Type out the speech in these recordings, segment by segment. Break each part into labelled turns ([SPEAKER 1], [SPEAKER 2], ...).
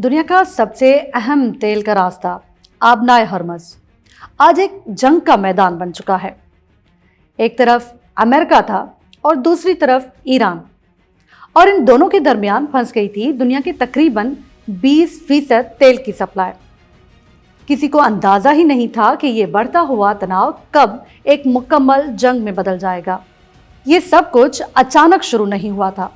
[SPEAKER 1] दुनिया का सबसे अहम तेल का रास्ता आबनाए हरमज आज एक जंग का मैदान बन चुका है। एक तरफ अमेरिका था और दूसरी तरफ ईरान, और इन दोनों के दरमियान फंस गई थी दुनिया की तकरीबन 20% तेल की सप्लाई। किसी को अंदाजा ही नहीं था कि ये बढ़ता हुआ तनाव कब एक मुकम्मल जंग में बदल जाएगा। ये सब कुछ अचानक शुरू नहीं हुआ था।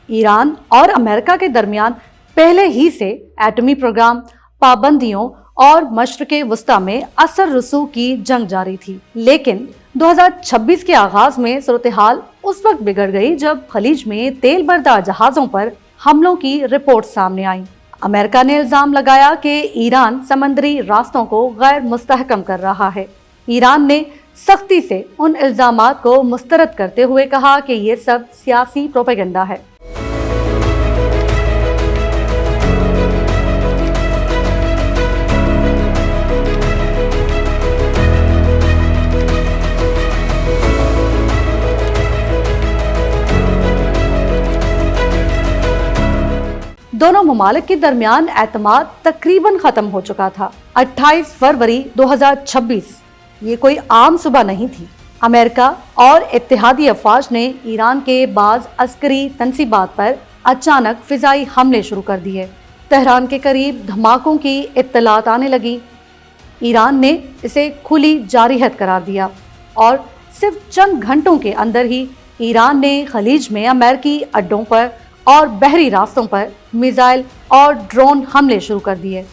[SPEAKER 1] ईरान और अमेरिका के दरमियान पहले ही से एटमी प्रोग्राम, पाबंदियों और मशरिक़े वस्ता में असर रसूख की जंग जारी थी। लेकिन 2026 के आगाज में सूरत हाल उस वक्त बिगड़ गई जब खलीज में तेल बरदार जहाजों पर हमलों की रिपोर्ट सामने आई। अमेरिका ने इल्जाम लगाया कि ईरान समंदरी रास्तों को गैर मुस्तहकम कर रहा है। ईरान ने सख्ती से उन इल्जामात को मुस्तरद करते हुए कहा कि ये सब सियासी प्रोपेगेंडा है। दोनों ममालिक के दरमियान एतमाद तकरीबन खत्म हो चुका था। 28 फरवरी 2026 ये कोई आम सुबह नहीं थी। अमेरिका और इत्तेहादी अफवाज ने ईरान के बाज अस्करी तनसीबात पर अचानक फिजाई हमले शुरू कर दिए। तेहरान के करीब धमाकों की इत्तलात आने लगी। ईरान ने इसे खुली जारिहत करार दिया और सिर्फ चंद घंटों के अंदर ही ईरान ने खलीज में अमेरिकी अड्डों पर और बहरी रास्तों पर मिसाइल और ड्रोन हमले शुरू कर दिए।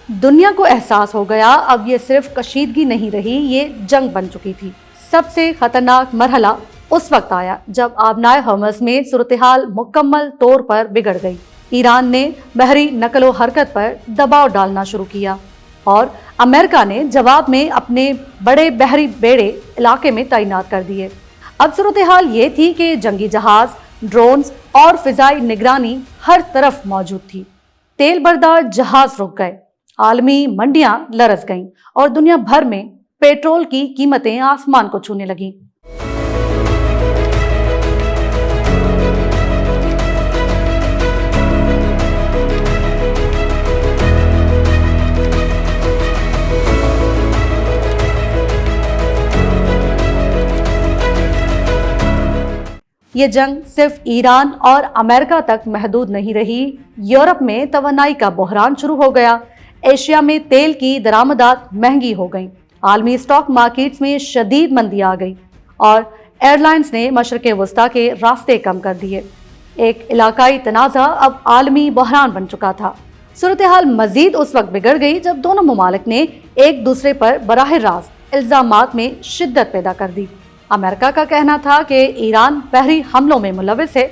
[SPEAKER 1] दुनिया को एहसास हो गया अब ये सिर्फ कशीदगी नहीं रही, ये जंग बन चुकी थी। सबसे खतरनाक मरहला उस वक्त आया जब आबनाए हरमज में सूरत हाल मुकम्मल तौर पर बिगड़ गई। ईरान ने बहरी नकलो हरकत पर दबाव डालना शुरू किया और अमेरिका ने जवाब में अपने बड़े बहरी बेड़े इलाके में तैनात कर दिए। अब सूरत हाल ये थी कि जंगी जहाज, ड्रोन्स और फिजाई निगरानी हर तरफ मौजूद थी। तेल बरदार जहाज रुक गए, आलमी मंडियां लरस गईं और दुनिया भर में पेट्रोल की कीमतें आसमान को छूने लगीं। ये जंग सिर्फ ईरान और अमेरिका तक महदूद नहीं रही। यूरोप में तवानाई का बहरान शुरू हो गया। एशिया में तेल की दरामदात महंगी हो गई। आलमी स्टॉक मार्केट्स में शदीद मंदी आ गई और एयरलाइंस ने मशरिक़े वस्ता के रास्ते कम कर दिए। एक इलाकाई तनाज़ा अब आलमी बहरान बन चुका था। सूरत हाल मजीद उस वक्त बिगड़ गई जब दोनों ममालिक ने एक दूसरे पर बराह रास्त इल्जामात में शिद्दत पैदा कर दी। अमेरिका का कहना था कि ईरान बहरी हमलों में मुलविस है,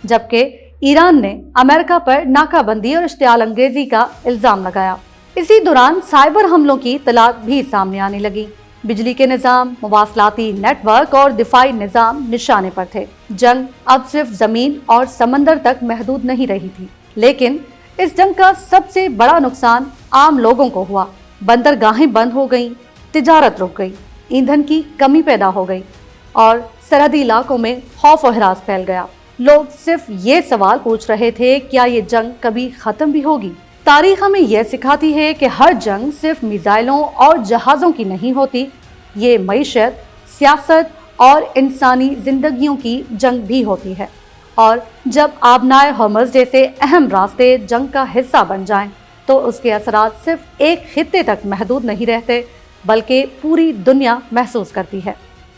[SPEAKER 1] जबकि ईरान ने अमेरिका पर नाकाबंदी और इश्तियाल अंगेजी का इल्जाम लगाया। इसी दौरान साइबर हमलों की इत्तलात भी सामने आने लगी। बिजली के निज़ाम, मवासलाती नेटवर्क और दिफाई निज़ाम निशाने पर थे। जंग अब सिर्फ जमीन और समंदर तक महदूद नहीं रही थी, लेकिन इस जंग का सबसे बड़ा नुकसान आम लोगों को हुआ। बंदरगाहें बंद हो गईं, तिजारत रुक गई, ईंधन की कमी पैदा हो गई और सरहदी इलाकों में खौफ और हिरास फैल गया। लोग सिर्फ ये सवाल पूछ रहे थे, क्या ये जंग कभी खत्म भी होगी? तारीख हमें यह सिखाती है कि हर जंग सिर्फ मिसाइलों और जहाज़ों की नहीं होती, ये मईशत, सियासत और इंसानी जिंदगियों की जंग भी होती है। और जब आबनाए हरमज जैसे अहम रास्ते जंग का हिस्सा बन जाएं, तो उसके असरात सिर्फ एक खित्ते तक महदूद नहीं रहते, बल्कि पूरी दुनिया महसूस करती है।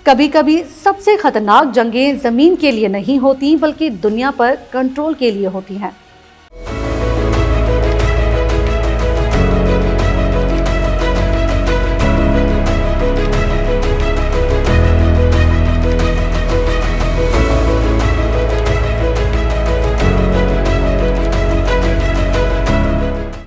[SPEAKER 1] कभी कभी सबसे खतरनाक जंगें जमीन के लिए नहीं होती, बल्कि दुनिया पर कंट्रोल के लिए होती हैं।